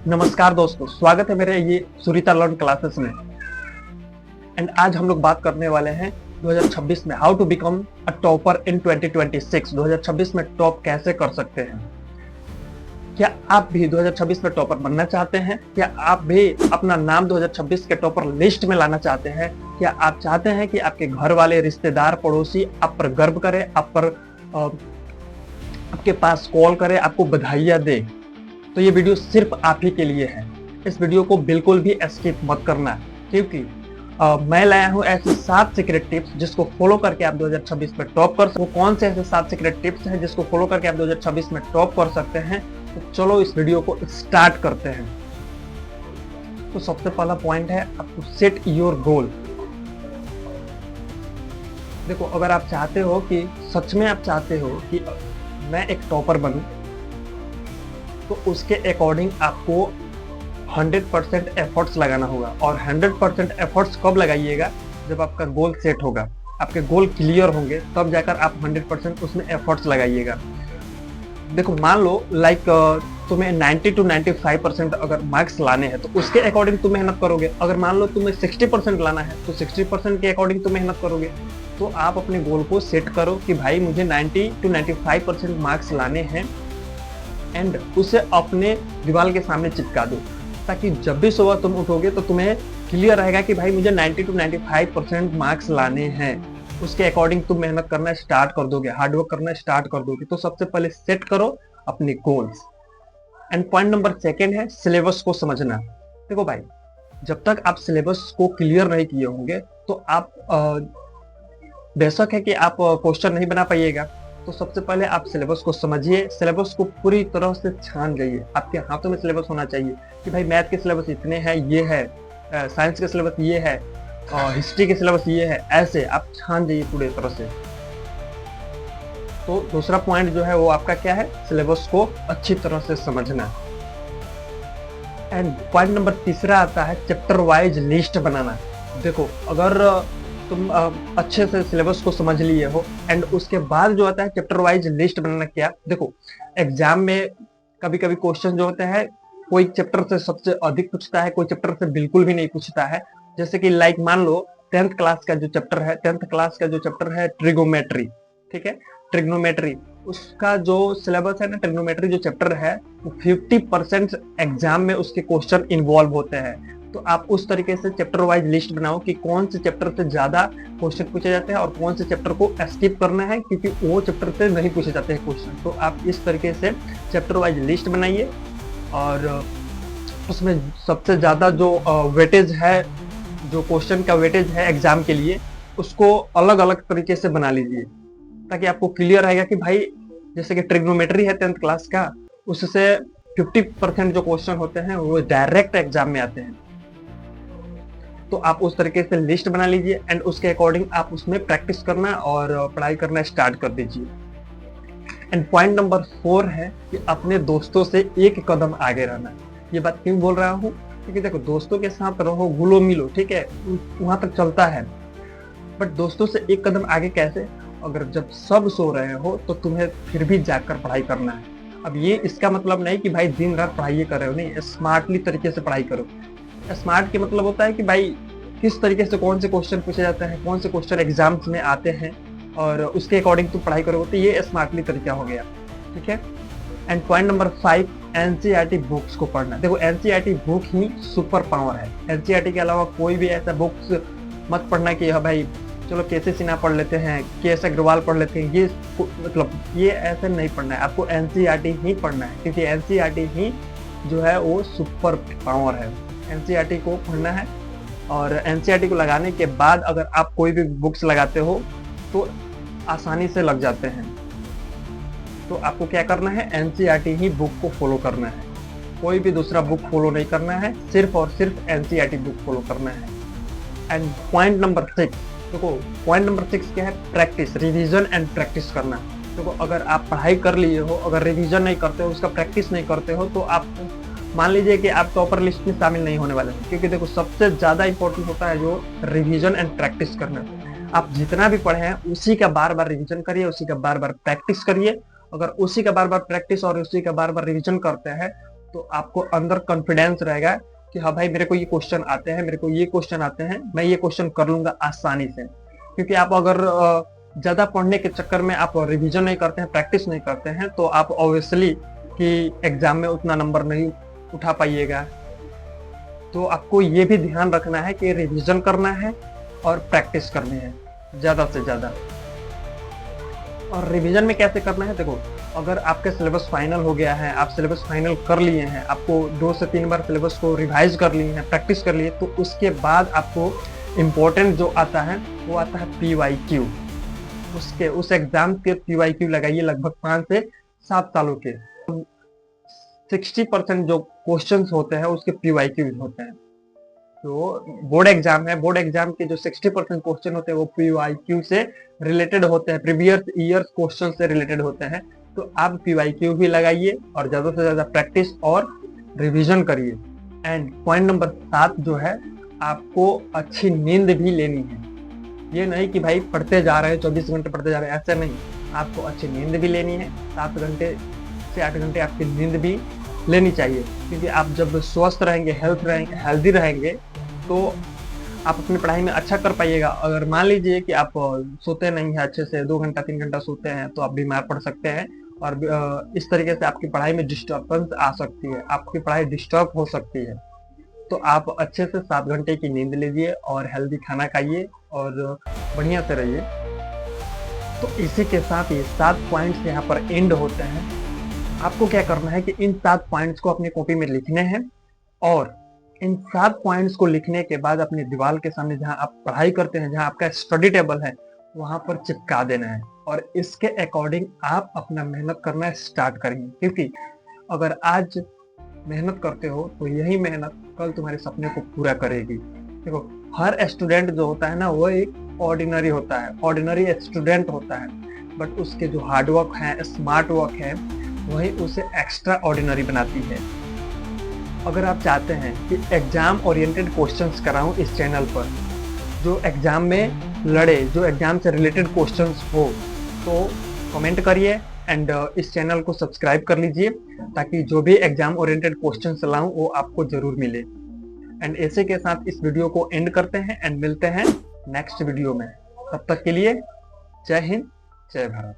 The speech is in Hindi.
नमस्कार दोस्तों, स्वागत है मेरे ये सुरीता लर्न क्लासेस में। एंड आज हम लोग बात करने वाले हैं 2026 में how to become a topper in 2026। 2026 में टॉप कैसे कर सकते हैं। क्या आप भी 2026 में टॉपर बनना चाहते हैं? क्या आप भी अपना नाम 2026 के टॉपर लिस्ट में लाना चाहते हैं? क्या आप चाहते हैं कि आपके घर वाले, रिश्तेदार, पड़ोसी आप पर गर्व करें, आपके पास कॉल करे, आपको बधाइयां दे? तो ये वीडियो सिर्फ आप ही के लिए है। इस वीडियो को बिल्कुल भी स्किप मत करना, क्योंकि मैं लाया हूँ ऐसे 7 सीक्रेट टिप्स जिसको फॉलो करके आप 2026 में टॉप कर सकते हो। कौन से ऐसे 7 सीक्रेट टिप्स हैं जिसको फॉलो करके आप 2026 में टॉप कर सकते हैं? तो चलो इस वीडियो को स्टार्ट करते हैं। तो सबसे पहला पॉइंट है आपको सेट योर गोल। देखो, अगर आप चाहते हो कि सच में आप चाहते हो कि मैं एक टॉपर बनूं, तो उसके अकॉर्डिंग आपको 100% एफर्ट्स लगाना होगा। और 100% एफर्ट्स कब लगाइएगा? जब आपका गोल सेट होगा, आपके गोल क्लियर होंगे, तब जाकर आप 100% उसमें एफर्ट्स लगाइएगा। देखो, मान लो तुम्हें 90 to 95% अगर मार्क्स लाने हैं तो उसके अकॉर्डिंग तुम मेहनत करोगे। अगर मान लो तुम्हें 60% लाना है तो 60% के अकॉर्डिंग तुम मेहनत करोगे। तो आप अपने गोल को सेट करो कि भाई मुझे 90 to 95% मार्क्स लाने हैं, एंड उसे अपने दीवार के सामने चिपका दो, ताकि जब भी सुबह तुम उठोगे तो तुम्हें क्लियर रहेगा कि भाई मुझे 90 to 95% मार्क्स लाने हैं। उसके अकॉर्डिंग तुम मेहनत करना स्टार्ट कर दोगे, हार्डवर्क करना स्टार्ट कर दोगे। तो सबसे पहले सेट करो अपने गोल्स। एंड पॉइंट नंबर 2 है सिलेबस को समझना। देखो भाई, जब तक आप सिलेबस को क्लियर नहीं किए होंगे तो आप बेशक है कि आप क्वेश्चन नहीं बना पाइएगा। तो सबसे पहले आप सिलेबस को समझिए, सिलेबस को पूरी तरह से छान जाइए। आपके हाथों में सिलेबस होना चाहिए कि भाई मैथ के सिलेबस इतने हैं, ये है, साइंस के सिलेबस ये है, हिस्ट्री के सिलेबस ये है। ऐसे आप छान जाइए पूरी तरह से। तो दूसरा पॉइंट जो है वो आपका क्या है? सिलेबस को अच्छी तरह से समझना। एंड पॉइंट नंबर 3 आता है चैप्टर वाइज लिस्ट बनाना। देखो, अगर तुम अच्छे से सिलेबस को समझ लिए हो, एंड उसके बाद जो आता है चैप्टर वाइज लिस्ट बनाना। क्या? देखो, एग्जाम में कभी कभी क्वेश्चन जो होते हैं, कोई चैप्टर से सबसे अधिक पूछता है, कोई चैप्टर से बिल्कुल भी नहीं पूछता है। जैसे कि मान लो 10th क्लास का जो चैप्टर है ट्रिगोमेट्री, ठीक है, ट्रिग्नोमेट्री, उसका जो सिलेबस है ना, ट्रिग्नोमेट्री जो चैप्टर है वो 50% एग्जाम में उसके क्वेश्चन इन्वॉल्व होते हैं। तो आप उस तरीके से चैप्टर वाइज लिस्ट बनाओ कि कौन से चैप्टर से ज्यादा क्वेश्चन पूछे जाते हैं और कौन से चैप्टर को स्किप करना है, क्योंकि वो चैप्टर से नहीं पूछे जाते हैं क्वेश्चन। तो आप इस तरीके से चैप्टर वाइज लिस्ट बनाइए, और उसमें सबसे ज्यादा जो वेटेज है, जो क्वेश्चन का वेटेज है एग्जाम के लिए, उसको अलग अलग तरीके से बना लीजिए, ताकि आपको क्लियर रहेगा कि भाई जैसे कि ट्रिग्नोमेट्री है 10th क्लास का, उससे 50% जो क्वेश्चन होते हैं वो डायरेक्ट एग्जाम में आते हैं। तो आप उस तरीके से लिस्ट बना लीजिए, एंड उसके अकॉर्डिंग आप उसमें प्रैक्टिस करना और पढ़ाई करना स्टार्ट कर दीजिए। एंड पॉइंट नंबर 4 है कि अपने दोस्तों से एक कदम आगे रहना। ये बात क्यों बोल रहा हूँ? क्योंकि देखो, दोस्तों के साथ रहो, घुलो मिलो, ठीक है, वहां तक चलता है, बट दोस्तों से एक कदम आगे कैसे? अगर जब सब सो रहे हो तो तुम्हें फिर भी जाकर पढ़ाई करना है। अब ये इसका मतलब नहीं कि भाई दिन रात पढ़ाई कर रहे हो, नहीं, स्मार्टली तरीके से पढ़ाई करो। स्मार्ट के मतलब होता है कि भाई किस तरीके से कौन से क्वेश्चन पूछे जाते हैं, कौन से क्वेश्चन एग्जाम्स में आते हैं, और उसके अकॉर्डिंग तुम पढ़ाई करोगे। तो ये स्मार्टली तरीका हो गया, ठीक है। And point number 5, NCERT books को पढ़ना। देखो, एनसीईआरटी बुक ही सुपर पावर है। एनसीईआरटी के अलावा कोई भी ऐसा बुक्स मत पढ़ना कि हाँ भाई चलो के.सी. सिन्हा पढ़ लेते हैं, के.एस. अग्रवाल पढ़ लेते हैं, ये ऐसे नहीं पढ़ना है। आपको एनसीईआरटी ही पढ़ना है, क्योंकि एनसीईआरटी ही जो है वो सुपर पावर है। एनसीईआरटी को पढ़ना है, और एनसीईआरटी को लगाने के बाद अगर आप कोई भी बुक्स लगाते हो तो आसानी से लग जाते हैं। तो आपको क्या करना है? एनसीईआरटी ही बुक को फॉलो करना है, कोई भी दूसरा बुक फॉलो नहीं करना है, सिर्फ और सिर्फ एनसीईआरटी बुक फॉलो करना है। एंड पॉइंट नंबर 6, देखो पॉइंट नंबर 6 क्या है? प्रैक्टिस, रिवीजन एंड प्रैक्टिस करना। देखो, अगर आप पढ़ाई कर लिए हो, अगर रिवीजन नहीं करते हो, उसका प्रैक्टिस नहीं करते हो, तो आप मान लीजिए कि आप टॉपर लिस्ट में शामिल नहीं होने वाले हैं। क्योंकि देखो, सबसे ज्यादा इंपॉर्टेंट होता है जो रिवीजन एंड प्रैक्टिस करना। आप जितना भी पढ़े हैं उसी का बार बार रिवीजन करिए, उसी का बार बार प्रैक्टिस करिए। अगर उसी का बार बार प्रैक्टिस और उसी का बार बार रिवीजन करते हैं तो आपको अंदर कॉन्फिडेंस रहेगा कि हाँ भाई मेरे को ये क्वेश्चन आते हैं, मेरे को ये क्वेश्चन आते हैं, मैं ये क्वेश्चन कर लूंगा आसानी से। क्योंकि आप अगर ज्यादा पढ़ने के चक्कर में आप रिवीजन नहीं करते हैं, प्रैक्टिस नहीं करते हैं, तो आप ऑब्वियसली कि एग्जाम में उतना नंबर नहीं उठा पाइएगा। तो आपको ये भी ध्यान रखना है कि रिवीजन करना है और प्रैक्टिस करनी है ज्यादा से ज्यादा। और रिवीजन में कैसे करना है, देखो अगर आपका सिलेबस फाइनल हो गया है, आप सिलेबस फाइनल कर लिए हैं, आपको 2 से 3 बार सिलेबस को रिवाइज कर लिए हैं, प्रैक्टिस कर लिए, तो उसके बाद आपको इम्पोर्टेंट जो आता है वो आता है PYQ। उस एग्जाम के PYQ लगाइए लगभग 5 से 7 सालों के। 60% जो क्वेश्चन होते हैं उसके PYQ होते हैं। तो बोर्ड एग्जाम है, बोर्ड एग्जाम के जो 60% क्वेश्चन होते हैं वो PYQ से रिलेटेड होते हैं, प्रीवियस ईयर क्वेश्चन से रिलेटेड होते हैं। तो आप PYQ भी लगाइए और ज्यादा से ज्यादा प्रैक्टिस और रिवीजन करिए। एंड पॉइंट नंबर 7 जो है, आपको अच्छी नींद भी लेनी है। ये नहीं कि भाई पढ़ते जा रहे हैं 24 घंटे पढ़ते जा रहे हैं, ऐसे नहीं। आपको अच्छी नींद भी लेनी है, 7 घंटे से 8 घंटे आपकी नींद भी लेनी चाहिए। क्योंकि आप जब स्वस्थ रहेंगे, हेल्दी रहेंगे, तो आप अपनी पढ़ाई में अच्छा कर पाइएगा। अगर मान लीजिए कि आप सोते नहीं हैं अच्छे से, 2 घंटा 3 घंटा सोते हैं, तो आप बीमार पड़ सकते हैं और इस तरीके से आपकी पढ़ाई में डिस्टर्बेंस आ सकती है, आपकी पढ़ाई डिस्टर्ब हो सकती है। तो आप अच्छे से 7 घंटे की नींद लीजिए और हेल्दी खाना खाइए और बढ़िया से रहिए। तो इसी के साथ ये 7 पॉइंट्स यहाँ पर एंड होते हैं। आपको क्या करना है कि इन 7 पॉइंट्स को अपनी कॉपी में लिखने हैं और इन 7 पॉइंट्स को लिखने के बाद अपनी दीवार के सामने जहां आप पढ़ाई करते हैं, जहां आपका स्टडी टेबल है, वहां पर चिपका देना है और इसके अकॉर्डिंग आप अपना मेहनत करना स्टार्ट करेंगे। क्योंकि अगर आज मेहनत करते हो तो यही मेहनत कल तुम्हारे सपने को पूरा करेगी। देखो हर स्टूडेंट जो होता है ना, वो एक ऑर्डिनरी होता है, ऑर्डिनरी स्टूडेंट होता है, बट उसके जो हार्डवर्क है, स्मार्ट वर्क है, वही उसे एक्स्ट्रा ऑर्डिनरी बनाती है। अगर आप चाहते हैं कि एग्जाम ओरिएंटेड क्वेश्चंस कराऊं इस चैनल पर, जो एग्जाम में लड़े, जो एग्जाम से रिलेटेड क्वेश्चंस हो, तो कमेंट करिए एंड इस चैनल को सब्सक्राइब कर लीजिए, ताकि जो भी एग्जाम ओरिएंटेड क्वेश्चंस लाऊं वो आपको जरूर मिले। एंड ऐसे के साथ इस वीडियो को एंड करते हैं एंड मिलते हैं नेक्स्ट वीडियो में। तब तक के लिए जय हिंद, जय भारत।